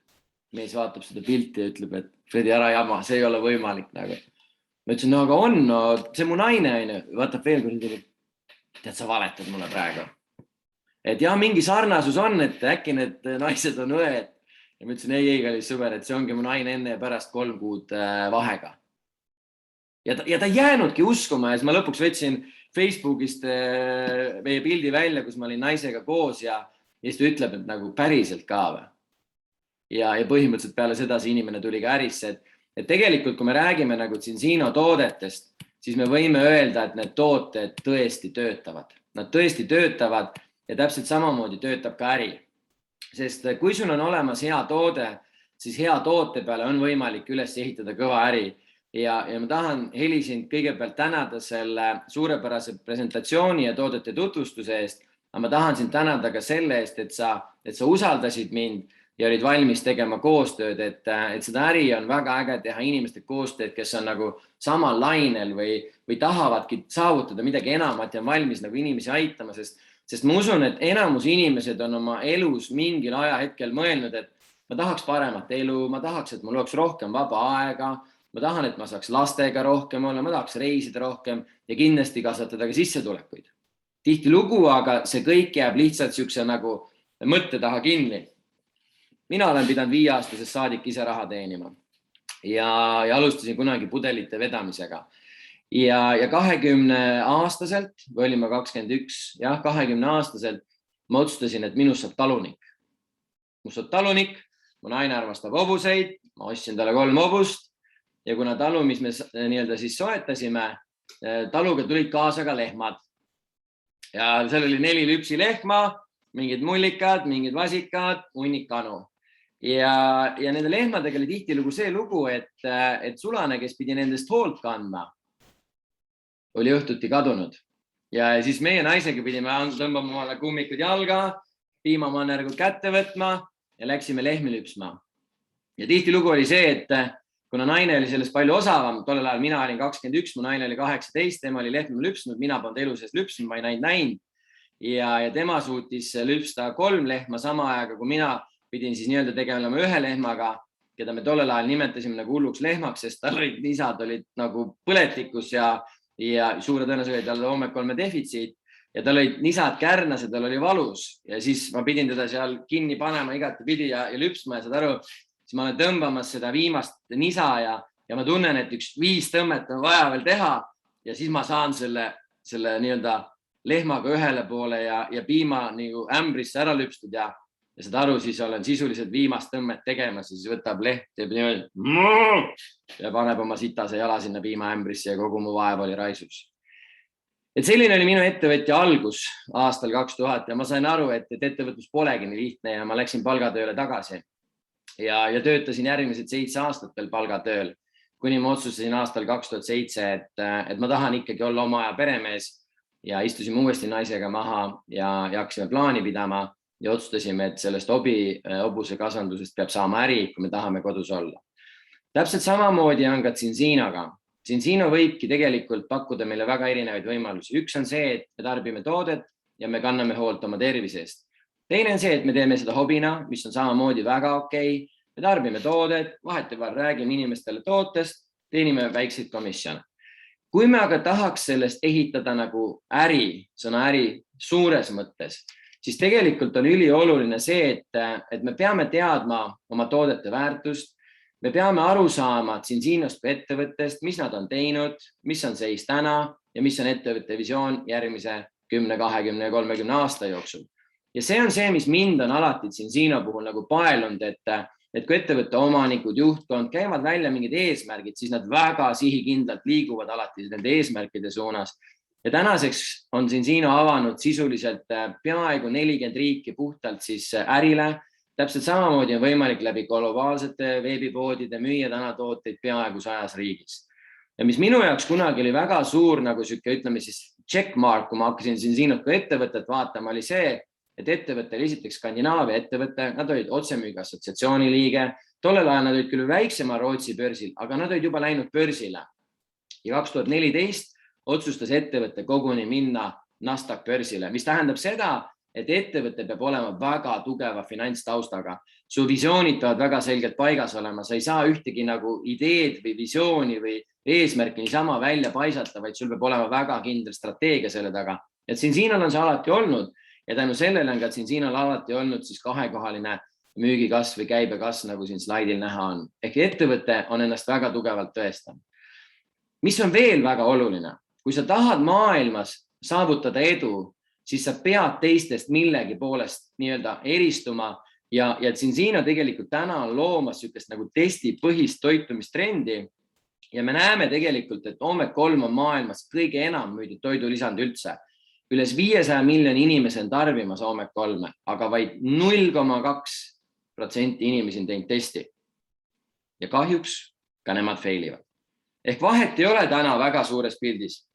Mees vaatab seda pilti ja ütleb, et Fredi, ära jama, see ei ole võimalik. Ma ütlesin, no aga on, see mu naine vaatab veel, kui tead, sa valetad mulle praegu. Et jah, mingi sarnasus on, et äkki need naised on õed. Ja ma ütlesin, ei, kallis sõber, et see ongi mu naine enne ja pärast 3 kuud vahega. Ja ta jäänudki uskuma ja siis ma lõpuks võtsin Facebookist meie pildi välja, kus ma olin naisega koos ja siis ta ütleb, et nagu päriselt ka või. ja põhimõtteliselt peale seda see inimene tuli ka ärisse, et tegelikult, kui me räägime nagu Zinzino toodetest, siis me võime öelda, et need tooted tõesti töötavad. Nad tõesti töötavad ja täpselt samamoodi töötab ka äri. Sest kui sul on olemas hea toode, siis hea toote peale on võimalik üles ehitada kõva äri. Ja ma tahan Heli sind kõigepealt tänada selle suurepärase presentatsiooni ja toodete tutvustuse eest, aga ma tahan sind tänada ka selle eest, et sa usaldasid mind ja olid valmis tegema koostööd, et seda äri on väga äge teha inimeste koostööd, kes on nagu samal lainel või tahavadki saavutada midagi enamat ja on valmis nagu inimesi aitama, sest ma usun, et enamus inimesed on oma elus mingil ajahetkel mõelnud, et ma tahaks paremat elu, ma tahaks, et mul oleks rohkem vaba aega, ma tahan, et ma saaks lastega rohkem olla, ma tahaks reisida rohkem ja kindlasti kasvatada ka sissetulekuid. Tihtilugu, aga see kõik jääb lihtsalt siukse nagu mõtte taha kinni. Mina olen pidanud 5-aastasest saadik ise raha teenima ja alustasin kunagi pudelite vedamisega. Ja 20-aastaselt, või olin ma 21, 20-aastaselt ma otsustasin, et minust saab talunik. Minust saab talunik, mu naine armastab hobuseid, ma ostsin talle 3 hobust ja kuna talu, mis me nii-öelda siis soetasime, taluga tulid kaasa ka lehmad. Ja seal oli 4 lüpsilehma, mingid mullikad, mingid vasikad, hunnik kanu. Ja nende lehmadega oli tihtilugu see lugu, et sulane, kes pidi nendest hoolt kandma, oli õhtuti kadunud. Ja siis meie naisega pidime tõmbama omale kummikud jalga, piimamannergud kätte võtma ja läksime lehmi lüpsma. Ja tihtilugu oli see, et kuna naine oli sellest palju osavam, tollel ajal mina olin 21, mu naine oli 18, tema oli lehmi lüpsnud, mina polnud elu sees lüpsnud, ma ei näinud. Ja tema suutis lüpsta 3 lehma sama ajaga, kui mina pidin siis nii-öelda tegelema 1 lehmaga, keda me tollel ajal nimetasime nagu hulluks lehmaks, sest tal olid nisad olid nagu põletikus ja suure tõenäosusega tal oli omega-3 defitsiit ja tal olid nisad kärnas ja tal oli valus ja siis ma pidin teda seal kinni panema igatepidi ja lüpsma ja saad aru, siis ma olen tõmbamas seda viimast nisa ja ma tunnen, et 5 tõmmet on vaja veel teha ja siis ma saan selle nii-öelda lehmaga ühele poole ja piima nagu ämbrisse ära lüpstud ja saad aru, siis olen sisuliselt viimast tõmmet tegemas ja siis võtab leht ja paneb oma sitase jala sinna piimaämbrisse ja kogu mu vaev oli raisus. Et selline oli minu ettevõtja algus aastal 2000 ja ma sain aru, et ettevõtlus polegi nii lihtne ja ma läksin palgatööle tagasi. Ja töötasin järgmised 7 aastat veel palgatööl, kuni ma otsustasin aastal 2007, et ma tahan ikkagi olla oma aja peremees ja istusime uuesti naisega maha ja hakkasime plaani pidama ja otsustasime, et sellest hobuse kasvandusest peab saama äri, kui me tahame kodus olla. Täpselt samamoodi on ka Zinzinoga. Zinzino võibki tegelikult pakkuda meile väga erinevaid võimalusi. Üks on see, et me tarbime toodet ja me kanname hoolt oma tervise eest. Teine on see, et me teeme seda hobina, mis on samamoodi väga okei. Me tarbime toodet, vahetevahel räägime inimestele tootest, teenime väikseid komisjone. Kui me aga tahaks sellest ehitada nagu äri, sõna äri suures mõttes, siis tegelikult on ülioluline see, et me peame teadma oma toodete väärtust, me peame aru saama Zinzinost kui ettevõttest, mis nad on teinud, mis on seis täna ja mis on ettevõtte visioon järgmise 10, 20 ja 30 aasta jooksul. Ja see on see, mis mind on alati Zinzino puhul nagu paelunud, et kui ettevõtte omanikud, juhtkond käivad välja mingid eesmärgid, siis nad väga sihikindlalt liiguvad alati nende eesmärkide suunas. Ja tänaseks on Zinzino avanud sisuliselt peaaegu 40 riiki puhtalt siis ärile. Täpselt samamoodi on võimalik läbi globaalsete veebipoodide müüa täna tooteid peaaegu 100 riigis. Ja mis minu jaoks kunagi oli väga suur, nagu süke, ütleme siis checkmark, kui ma hakkasin Zinzinot kui ettevõtet vaatama, oli see, et ettevõte oli esiteks Skandinaavia ettevõte, nad olid otsemüügi assotsiatsiooni liige. Tollel ajal nad olid küll väiksema Rootsi börsil, aga nad olid juba läinud börsile. Ja 2014 otsustas ettevõtte koguni minna Nasdaq börsile, mis tähendab seda, et ettevõte peab olema väga tugeva finantstaustaga. Su visioonid peavad väga selgelt paigas olema, sa ei saa ühtegi nagu ideed või visiooni või eesmärki niisama välja paisata, vaid sul peab olema väga kindel strateegia selle taga. Et Zinzinol on see alati olnud ja tänu sellele on ka Zinzinol alati olnud siis 2-kohaline müügikasv või käibekasv, nagu siin slaidil näha on. Ehk ettevõte on ennast väga tugevalt tõestanud. Mis on veel väga oluline? Kui sa tahad maailmas saavutada edu, siis sa pead teistest millegi poolest nii-öelda eristuma ja Zinsino tegelikult täna on loomas sükest nagu testipõhist toitumistrendi ja me näeme tegelikult, et Omega-3 on maailmas kõige enam müüdud toidulisand üldse. Üles 500 miljoni inimese on tarbimas Omega-3, aga vaid 0,2% inimesi on teinud testi. Ja kahjuks ka nemad failivad. Ehk vahet ei ole täna väga suures pildis.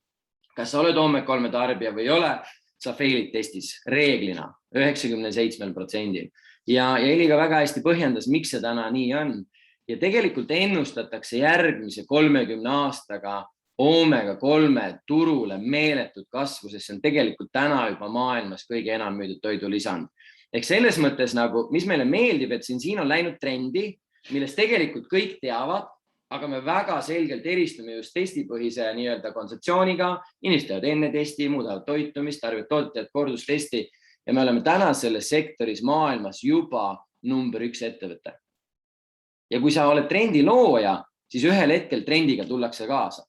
Kas sa oled Omega-3 tarbija või ei ole, sa failid testis reeglina 97%. Ja Heli ka väga hästi põhjendas, miks see täna nii on. Ja tegelikult ennustatakse järgmise 30 aastaga Omega-3 turule meeletut kasvu, sest see on tegelikult täna juba maailmas kõige enam müüdud toidulisand. Ehk selles mõttes, nagu, mis meile meeldib, et siin on läinud trendi, millest tegelikult kõik teavad, aga me väga selgelt eristume just testipõhise kontseptsiooniga. Inimesed teevad enne testi, muudavad toitumist, tarbivad tootjad kordustesti ja me oleme täna selles sektoris maailmas juba number 1 ettevõte. Ja kui sa oled trendi looja, siis ühel hetkel trendiga tullakse kaasa.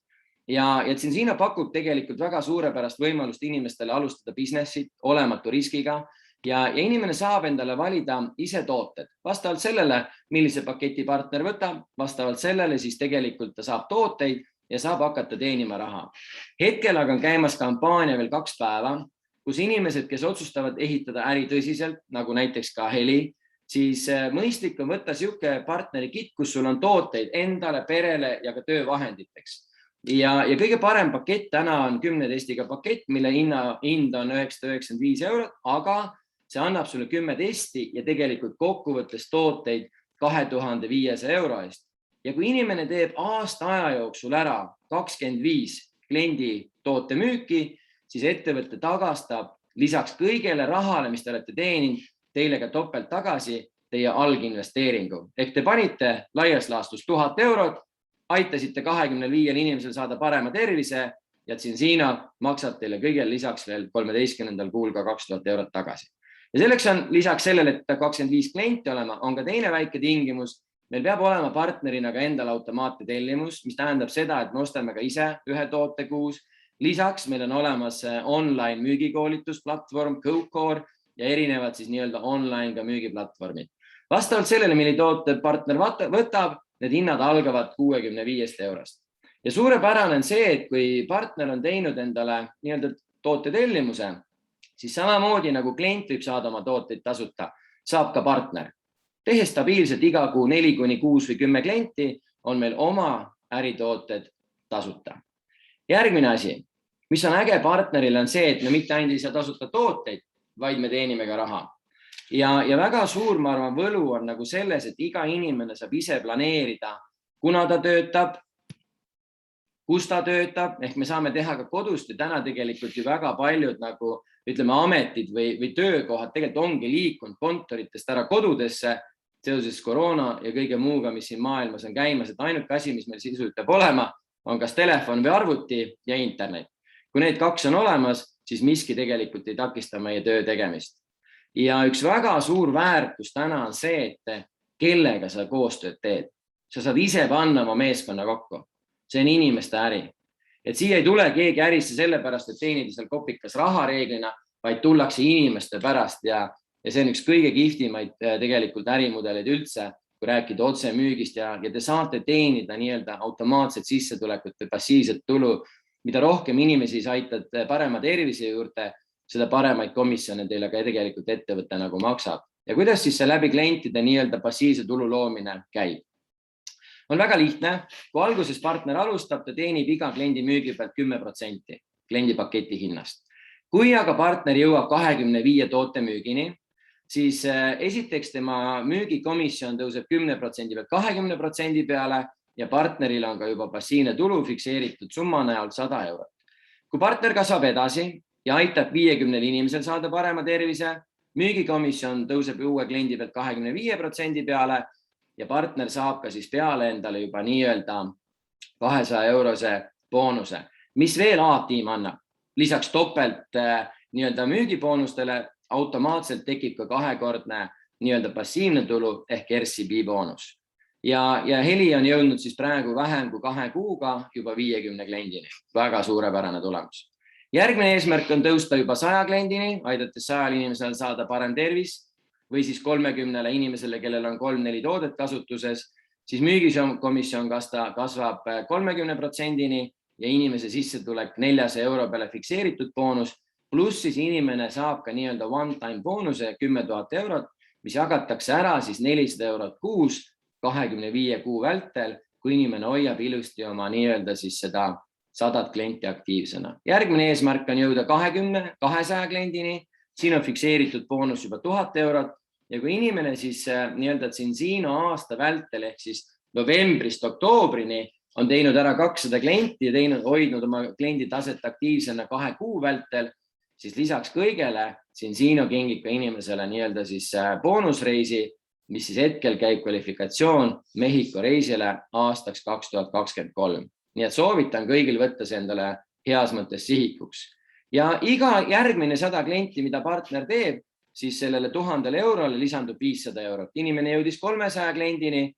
Ja Zinsino pakub tegelikult väga suurepärast võimalust inimestele alustada businessit olematu riskiga ja inimene saab endale valida ise tooted. Vastavalt sellele, millise paketi partner võtab, vastavalt sellele siis tegelikult ta saab tooteid ja saab hakata teenima raha. Hetkel aga on käimas kampaania veel 2 päeva, kus inimesed, kes otsustavad ehitada äri tõsiselt, nagu näiteks ka Heli, siis mõistlik on võtta siuke partneri kit, kus sul on tooteid endale, perele ja ka töövahenditeks. Ja kõige parem pakett täna on 10 testiga pakett, mille hind on 995 €, aga see annab sulle 10 testi ja tegelikult kokkuvõttes tooteid 2500 € eest. Ja kui inimene teeb aasta aja jooksul ära 25 kliendi toote müüki, siis ettevõte tagastab lisaks kõigele rahale, mis te olete teeninud, teile ka topelt tagasi teie alginvesteeringu. Ehk te panite laias laastus 1000 €, aitasite 25 inimesel saada parema tervise ja Zinsino maksab teile kõigele lisaks veel 13. kuul ka 2000 € tagasi. Ja selleks on lisaks sellele, et 25 klienti olema, on ka teine väike tingimus. Meil peab olema partnerina ka endal automaatne tellimus, mis tähendab seda, et me ostame ka ise 1 toote kuus. Lisaks meil on olemas online müügikoolitusplatvorm GoCore ja erinevad siis online ka müügiplatvormid. Vastavalt sellele, milli toote partner võtab, need hinnad algavad 65 €. Ja suurepärane on see, et kui partner on teinud endale toote tellimuse, siis samamoodi nagu klient võib saada oma tooteid tasuta, saab ka partner. Tehes stabiilselt iga kuu 4 kuni 6 või 10 klienti on meil oma äritooted tasuta. Järgmine asi, mis on äge partnerile on see, et me mitte ainult ei saa tasuta tooteid, vaid me teenime ka raha. Ja väga suur, ma arvan, võlu on nagu selles, et iga inimene saab ise planeerida, kuna ta töötab, kus ta töötab, ehk me saame teha ka kodust ja täna tegelikult ju väga paljud nagu ametid või töökohad tegelikult ongi liikunud kontoritest ära kodudesse seoses koroona ja kõige muuga, mis siin maailmas on käimas, et ainuke asi, mis meil sisuliselt peab olema, on kas telefon või arvuti ja internet. Kui need 2 on olemas, siis miski tegelikult ei takista meie töö tegemist. Ja üks väga suur väärtus täna on see, et kellega sa koostööd teed. Sa saad ise panna oma meeskonna kokku. See on inimeste äri. Et siia ei tule keegi ärisse sellepärast, et teenida seal kopikas raha reeglina, vaid tullakse inimeste pärast ja see on üks kõige kihvtimaid tegelikult ärimudeleid üldse, kui rääkida otse müügist ja te saate teenida automaatset sissetulekut või passiivset tulu. Mida rohkem inimesi sa aitad parema tervise juurde, seda paremaid komisjone teile ka tegelikult ettevõte nagu maksab. Ja kuidas siis see läbi klientide passiivse tulu loomine käib? On väga lihtne, kui alguses partner alustab, ta teenib iga kliendi müügi pealt 10% kliendipaketi hinnast. Kui aga partner jõuab 25 toote müügini, siis esiteks tema müügikomisjon tõuseb 10% pealt 20% peale ja partneril on ka juba passiivne tulu fikseeritud summa näol 100 €. Kui partner kasvab edasi ja aitab 50 inimesel saada parema tervise, müügikomisjon tõuseb uue kliendi pealt 25% peale ja partner saab ka siis peale endale juba 200 € boonuse, mis veel A-tiim annab. Lisaks topelt müügiboonustele automaatselt tekib ka 2-kordne passiivne tulu ehk RCB boonus. Ja Heli on jõudnud siis praegu vähem kui 2 kuuga juba 50 kliendini. Väga suurepärane tulemus. Järgmine eesmärk on tõusta juba 100 kliendini, aidates 100 inimesel saada parem tervis. või siis 30 inimesele, kellel on 3-4 toodet kasutuses, siis müügikomisjon kasvab 30%-ni ja inimese sissetulek 400 euro peale fikseeritud boonus, pluss siis inimene saab ka nii-öelda one-time boonuse 10 000 eurot, mis jagatakse ära siis 400 eurot kuus 25 kuu vältel, kui inimene hoiab ilusti oma nii-öelda siis seda 100 klienti aktiivsena. Järgmine eesmärk on jõuda 200 kliendini, siin on fikseeritud boonus juba 1000 eurot ja kui inimene siis nii-öelda Zinzino aasta vältel ehk siis novembrist oktoobrini on teinud ära 200 klienti ja hoidnud oma kliendi taset aktiivsena 2 kuu vältel, siis lisaks kõigele Zinzino kingib ka inimesele nii-öelda siis boonusreisi, mis siis hetkel käib kvalifikatsioon Mehhiko reisile aastaks 2023. Nii et soovitan kõigil võtta see endale heas mõttes sihikuks. Ja iga järgmine 100 klienti, mida partner teeb, siis sellele 1000 eurole lisandub 500 eurot. Inimene jõudis 300 kliendini,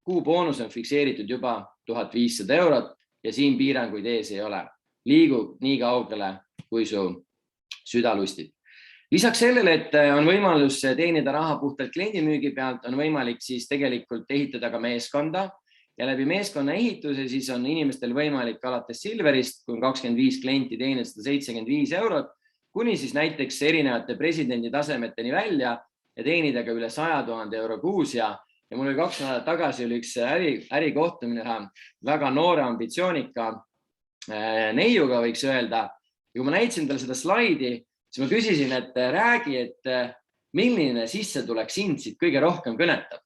kuu boonus on fikseeritud juba 1500 eurot ja siin piiranguid ees ei ole. Liigu nii kaugele, kui su süda lustib. Lisaks sellele, et on võimalus teenida raha puhtalt kliendimüügi pealt, on võimalik siis tegelikult ehitada ka meeskonda ja läbi meeskonna ehituse siis on inimestel võimalik alates Silverist, kui on 25 klienti teenida 175 eurot, kuni siis näiteks erinevate presidendi tasemeteni välja ja teenida ka üle 100 000 euro kuus ja mul oli 2 nädalat tagasi oli üks ärikohtumine väga noore ambitsioonika neiuga, võiks öelda. Ja kui ma näitasin talle seda slaidi, siis ma küsisin, et räägi, et milline sissetulek sind siit kõige rohkem kõnetab.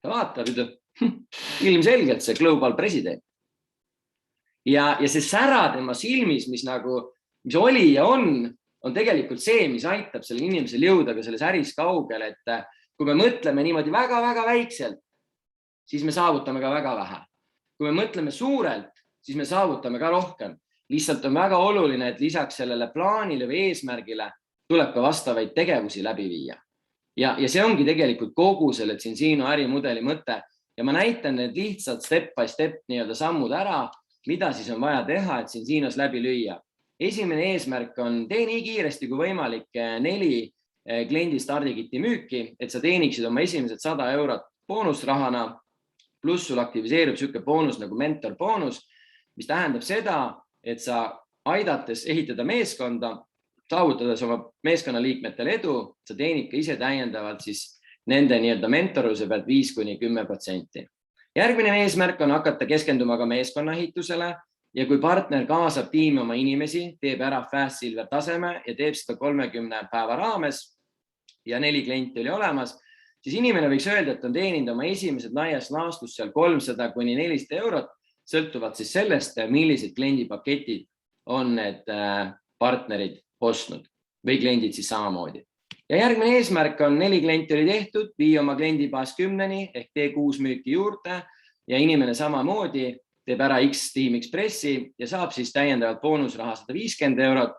Ta vaatab, ilmselgelt see global president. Ja see sära tema silmis, mis oli ja on tegelikult see, mis aitab sellel inimesel jõuda ka selles äris kaugele, et kui me mõtleme niimoodi väga-väga väikselt, siis me saavutame ka väga vähe. Kui me mõtleme suurelt, siis me saavutame ka rohkem. Lihtsalt on väga oluline, et lisaks sellele plaanile või eesmärgile tuleb ka vastavaid tegevusi läbi viia. Ja see ongi tegelikult kogu selle Zinzino ärimudeli mõte. Ja ma näitan need lihtsalt step by step nii-öelda sammud ära, mida siis on vaja teha, et Zinzinos läbi lüüa. Esimene eesmärk on tee nii kiiresti kui võimalik 4 kliendi stardikiti müüki, et sa teeniksid oma esimesed 100 eurot boonusrahana, pluss sul aktiviseerub selline boonus nagu mentor boonus, mis tähendab seda, et sa aidates ehitada meeskonda, saavutades oma meeskonnaliikmetele edu, sa teenid ka ise täiendavalt siis nende nii-öelda mentoruse pealt 5–10%. Järgmine eesmärk on hakata keskenduma ka meeskonnaehitusele ja kui partner kaasab tiimi oma inimesi, teeb ära Fast Silver taseme ja teeb seda 30 päeva raames ja 4 klienti oli olemas, siis inimene võiks öelda, et on teeninud oma esimesed laias laastus seal 300–400 eurot, sõltuvad siis sellest, millised kliendipaketid on need partnerid ostnud või kliendid siis samamoodi. Ja järgmine eesmärk on 4 klienti oli tehtud, vii oma kliendibaas 10-ni ehk tee 6 müüki juurde ja inimene samamoodi teeb ära X Team Expressi ja saab siis täiendavalt boonusraha 150 eurot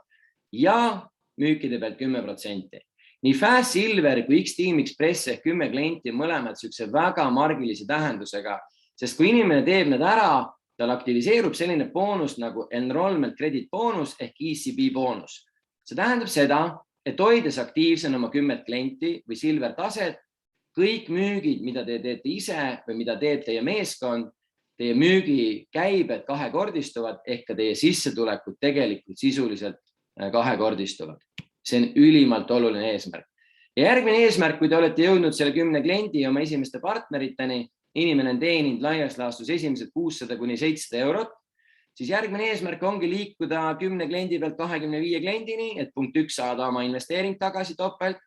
ja müükide pealt 10%. Nii Fast Silver kui X Team Express ehk 10 klienti mõlemad sellise väga margilise tähendusega, sest kui inimene teeb need ära, tal aktiviseerub selline boonus nagu Enrollment Credit boonus ehk ECB boonus. See tähendab seda, et hoides aktiivsena oma 10 klienti või Silver taset, kõik müügid, mida te teete ise või mida teeb teie meeskond, teie müügikäibed kahekordistuvad ehk ka teie sissetulekud tegelikult sisuliselt kahekordistuvad. See on ülimalt oluline eesmärk. Ja järgmine eesmärk, kui te olete jõudnud selle 10 kliendi oma esimeste partneriteni, inimene on teeninud laias laastus esimesed 600–700 eurot, siis järgmine eesmärk ongi liikuda 10 kliendi pealt 25 kliendini, et punkt 1 saada oma investeering tagasi topelt,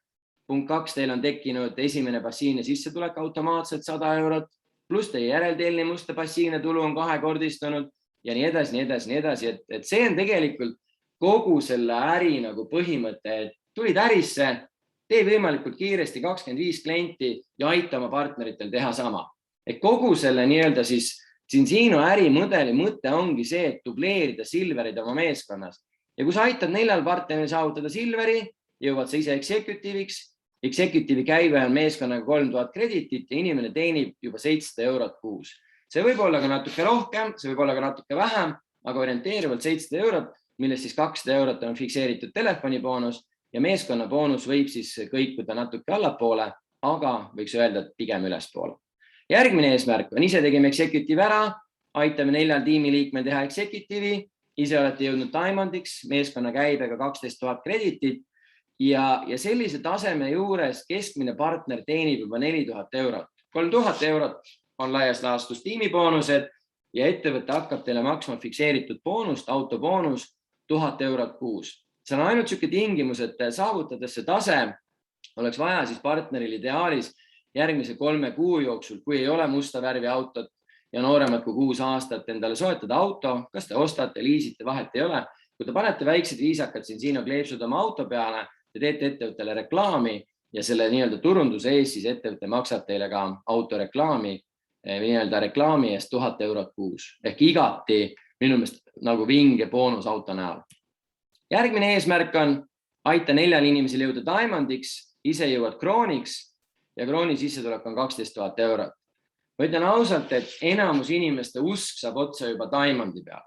punkt 2 teil on tekkinud esimene passiivne sissetulek automaatselt 100 eurot, pluss teie järeltellimuste passiivne tulu on kahekordistunud ja nii edasi, nii edasi, nii edasi, et see on tegelikult kogu selle äri nagu põhimõte, et tulid ärisse, tee võimalikult kiiresti 25 klienti ja aita oma partneritel teha sama. Et kogu selle nii-öelda siis Zinzino ärimudeli mõte ongi see, et dubleerida Silverid oma meeskonnas. Ja kui sa aitad 4 partneril saavutada Silveri, jõuad sa ise executive'iks, executive'i käive on meeskonnaga 3000 kreditit ja inimene teenib juba 700 eurot kuus. See võib olla ka natuke rohkem, see võib olla ka natuke vähem, aga orienteerivalt 700 eurot, millest siis 200 eurot on fikseeritud telefoniboonus ja meeskonnaboonus võib siis kõikuda natuke allapoole, aga võiks öelda, et pigem ülespoole. Järgmine eesmärk on, ise tegime executive ära, aitame 4 tiimiliikmel teha executive'i, ise olete jõudnud Diamondiks, meeskonna käibega 12 000 kreditit ja sellise taseme juures keskmine partner teenib juba 4000 eurot. 3000 eurot on laias laastus tiimiboonused ja ettevõte hakkab teile maksma fikseeritud boonust, autoboonus 1000 eurot kuus. See on ainult selline tingimus, et saavutades see tase, oleks vaja siis partneril ideaalis järgmise 3 kuu jooksul, kui ei ole musta värvi autot ja nooremad kui 6 aastat endale soetada auto, kas te ostate, liisite, vahet ei ole. Kui te panete väiksed viisakad Cincino kleepsud oma auto peale, te teete ettevõttele reklaami ja selle nii-öelda turunduse ees, siis ettevõte maksab teile ka autoreklaami või nii-öelda reklaami eest 1000 eurot kuus. Ehk igati minu meelest nagu vinge boonus auto näol. Järgmine eesmärk on aita 4 inimesel jõuda Diamondiks, ise jõuad krooniks ja krooni sissetulek on 12 000 eurot. Ma ütlen ausalt, et enamus inimeste usk saab otsa juba Diamondi peale.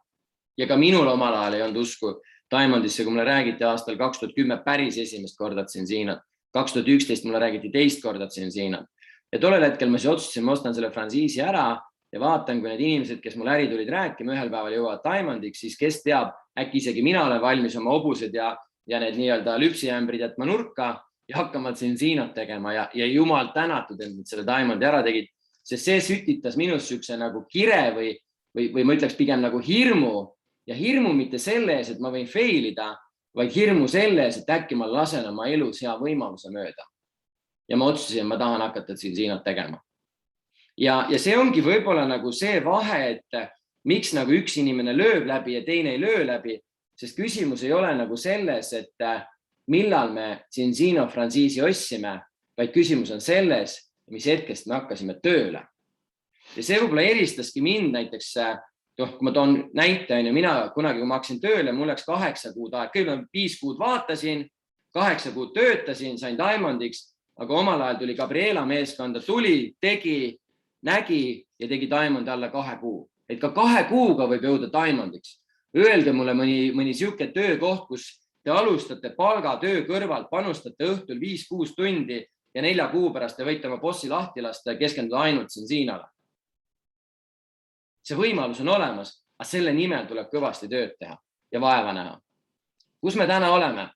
Ja ka minul omal ajal ei olnud usku Diamondisse, kui mulle räägiti aastal 2010 päris esimest korda Cincinot. 2011 mulle räägiti teist korda Cincinot. Ja tollel hetkel ma siis otsustasin, ma ostan selle frantsiisi ära ja vaatan, kui need inimesed, kes mul äri tulid rääkima, ühel päeval jõuavad Diamondiks, siis kes teab, äkki isegi mina olen valmis oma hobused ja need nii-öelda lüpsiämbrid jätma nurka ja hakkama Cincinot tegema ja jumal tänatud, et selle Diamondi ära tegid, sest see sütitas minus sükse nagu kire või ma ütleks pigem nagu hirmu ja hirmu mitte selle ees, et ma võin failida, vaid hirmu selle ees, et äkki ma lasen oma elus hea võimaluse mööda. Ja ma otsustasin, ma tahan hakata Cincinot tegema. Ja see ongi võib-olla nagu see vahe, et miks nagu üks inimene lööb läbi ja teine ei löö läbi, sest küsimus ei ole nagu selles, et millal me Cincino frantsiisi ostsime, vaid küsimus on selles, mis hetkest me hakkasime tööle. Ja see võib-olla eristaski mind näiteks, kui ma toon näite, mina kunagi, kui ma hakkasin tööle, mul läks 8 kuud aeg, kõigepealt 5 kuud vaatasin, 8 kuud töötasin, sain Diamondiks, aga omal ajal tuli Gabriela meeskonda, tuli, tegi, nägi ja tegi Diamondi alla 2 kuu. Et ka 2 kuuga võib jõuda Diamondiks. Öelge mulle mõni siuke töökoht, kus te alustate palgatöö kõrvalt, panustate õhtul 5-6 tundi ja 4 kuu pärast te võite oma bossi lahti lasta ja keskenduda ainult Cincinole. See võimalus on olemas, aga selle nimel tuleb kõvasti tööd teha ja vaeva näha. Kus me täna oleme?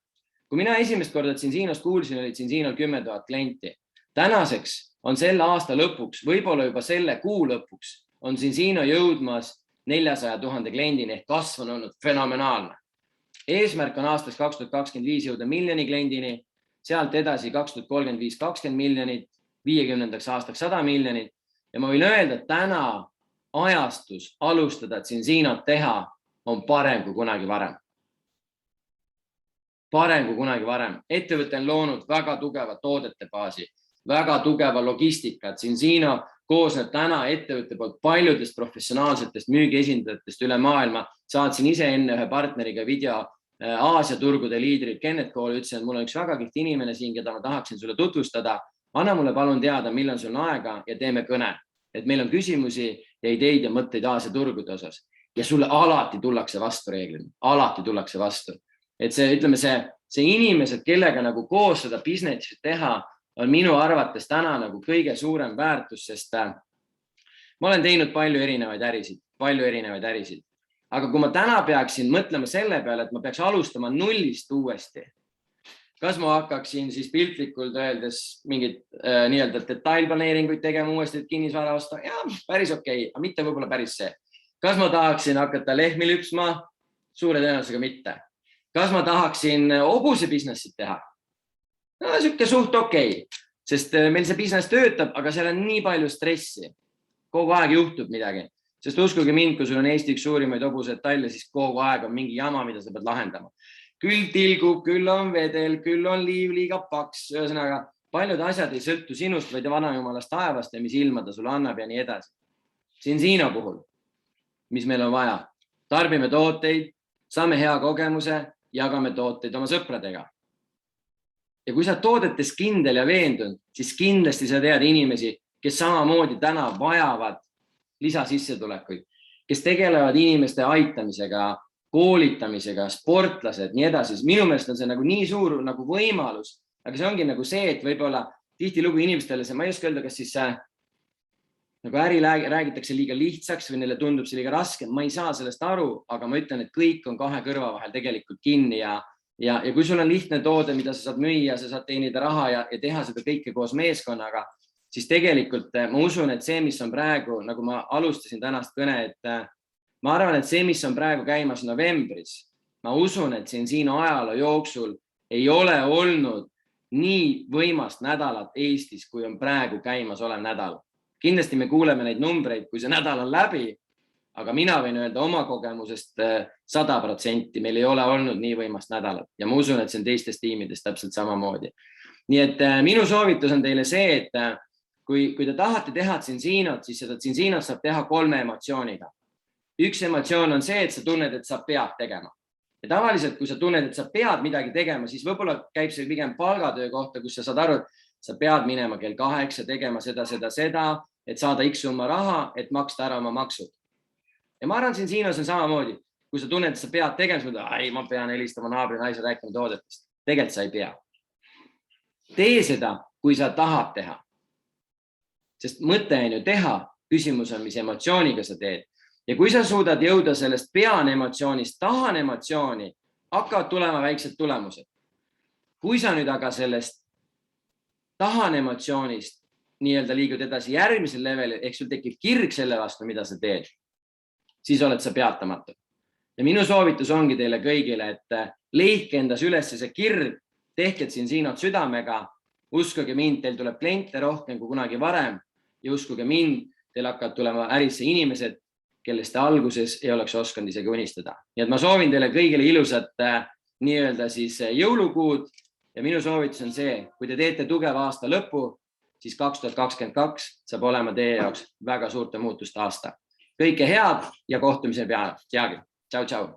Kui mina esimest korda Cincinost kuulsin, oli Cincinol 10 000 klienti. Tänaseks on selle aasta lõpuks, võib-olla juba selle kuu lõpuks, on Cincino jõudmas 400 000 kliendini ehk kasv on olnud fenomenaalne. Eesmärk on aastaks 2025 jõuda miljoni kliendini, sealt edasi 2035 20 miljonit, 50. aastaks 100 miljonit ja ma võin öelda, et täna ajastus alustada Cincinot teha on parem kui kunagi varem. Parem kui kunagi varem. Ettevõte on loonud väga tugeva toodete baasi, väga tugeva logistika. Cincino koosneb täna ettevõtte poolt paljudest professionaalsetest müügiesindajatest üle maailma. Saatsin ise enne ühe partneriga video Aasia turgude liidrid Kenneth Cole, ütlesin, et mul on üks väga kihvt inimene siin, keda ma tahaksin sulle tutvustada. Anna mulle palun teada, millal sul on aega ja teeme kõne. Et meil on küsimusi ja ideid ja mõtteid Aasia turgude osas. Ja sulle alati tullakse vastu reeglina. Alati tullakse vastu. Et see inimesed, kellega nagu koos seda businessi teha, on minu arvates täna nagu kõige suurem väärtus, sest ma olen teinud palju erinevaid ärisid. Aga kui ma täna peaksin mõtlema selle peale, et ma peaks alustama nullist uuesti, kas ma hakkaksin siis piltlikult öeldes mingid nii-öelda detailplaneeringuid tegema uuesti, et kinnisvara osta? Ja, päris okei, aga mitte võib-olla päris see. Kas ma tahaksin hakata lehmi lüpsma? Suure tõenäosusega mitte. Kas ma tahaksin hobuse businessit teha? No, siuke suht okei, sest meil see business töötab, aga seal on nii palju stressi. Kogu aeg juhtub midagi. Sest uskuge mind, kui sul on Eesti üks suurimaid hobused talle, siis kogu aeg on mingi jama, mida sa pead lahendama. Küll tilgub, küll on vedel, küll on liiv liiga paks. Ühesõnaga, paljud asjad ei sõltu sinust, vaid vanajumalast taevast ja mis ilma ta sulle annab ja nii edasi. Cincino puhul, mis meil on vaja? Tarbime tooteid, saame hea kogemuse, jagame tooteid oma sõpradega. Ja kui sa toodetes kindel ja veendunud, siis kindlasti sa tead inimesi, kes samamoodi täna vajavad lisasissetulekuid, kes tegelevad inimeste aitamisega, koolitamisega, sportlased, nii edasi. Minu meelest on see nagu nii suur nagu võimalus, aga see ongi nagu see, et võib-olla tihtilugu inimestele see, ma ei oska öelda, kas siis nagu äri räägitakse liiga lihtsaks või neile tundub see liiga raske. Ma ei saa sellest aru, aga ma ütlen, et kõik on kahe kõrva vahel tegelikult kinni ja kui sul on lihtne toode, mida sa saad müüa, sa saad teenida raha ja teha seda kõike koos meeskonnaga, siis tegelikult ma usun, et see, mis on praegu, nagu ma alustasin tänast kõne, et ma arvan, et see, mis on praegu käimas novembris, ma usun, et siin ajaloo jooksul ei ole olnud nii võimast nädalat Eestis, kui on praegu käimas olev nädal. Kindlasti me kuuleme neid numbreid, kui see nädal on läbi, aga mina võin öelda oma kogemusest 100%, meil ei ole olnud nii võimast nädalat ja ma usun, et see on teistes tiimides täpselt samamoodi. Nii et minu soovitus on teile see, et kui te tahate teha tsinsiinot, siis seda tsinsiinot saab teha 3 emotsiooniga. Üks emotsioon on see, et sa tunned, et sa pead tegema. Ja tavaliselt, kui sa tunned, et sa pead midagi tegema, siis võib-olla käib see pigem palgatöö kohta, kus sa saad aru, et sa pead minema kell 8 tegema seda, et saada X summa raha, et maksta ära oma maksud. Ja ma arvan, tsinsiinos on samamoodi. Kui sa tunned, et sa pead tegema, ma pean helistama naabri naise rääkima toodetest. Tegelikult sa ei pea. Tee seda, kui sa tahad teha. Sest mõte on ju teha, küsimus on, mis emotsiooniga sa teed. Ja kui sa suudad jõuda sellest pean emotsioonist, tahan emotsiooni, hakkavad tulema väiksed tulemused. Kui sa nüüd aga sellest tahan emotsioonist nii-öelda liigud edasi järgmisel levelil, ehk sul tekib kirg selle vastu, mida sa teed, siis oled sa peatamatu. Ja minu soovitus ongi teile kõigile, et leidke endas üles see kirg, tehke tsinsiinot südamega, uskuge mind, teil tuleb kliente rohkem kui kunagi varem ja uskuge mind, teil hakkavad tulema ärisse inimesed, kellest te alguses ei oleks osanud isegi unistada. Nii et ma soovin teile kõigile ilusat nii-öelda siis jõulukuud ja minu soovitus on see, kui te teete tugeva aasta lõpu, siis 2022 saab olema teie jaoks väga suurte muutuste aasta. Kõike head ja kohtumise peale. Tšau, tšau.